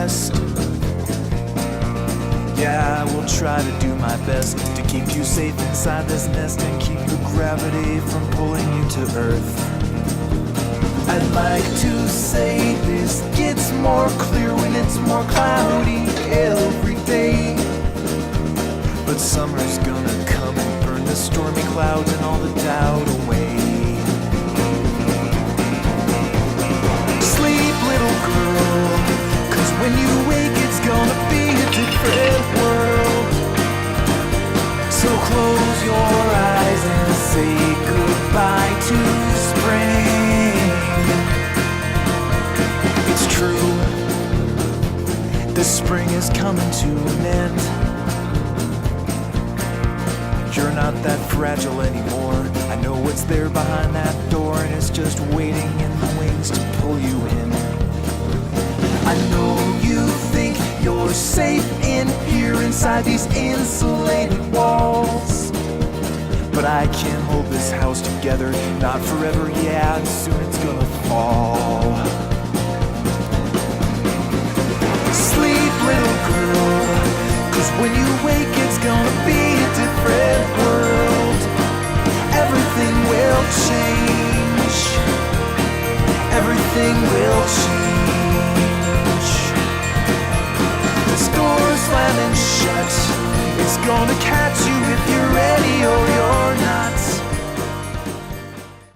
rest. Yeah, I will try to do my best to keep you safe inside this nest and keep your gravity from pulling you to earth. I'd like to say this gets more clear when it's more cloudy every day, but summer's gonna come and burn the stormy clouds and all the doubt away. Sleep, little girl, 'cause when you wake it's gonna be a different world. So close your eyes and say goodbye to spring. It's true, the spring is coming to an end. You're not that fragile anymore. I know what's there behind that door, and it's just waiting in the wings to pull you in. I know you think you're safe in here inside these insulated walls, but I can't hold this house together, not forever, yeah, and soon it's gonna fall. Sleep, little girl, 'cause when you wake it's gonna be a different world. Everything will change. Everything will change. The door's slamming shut. It's gonna catch you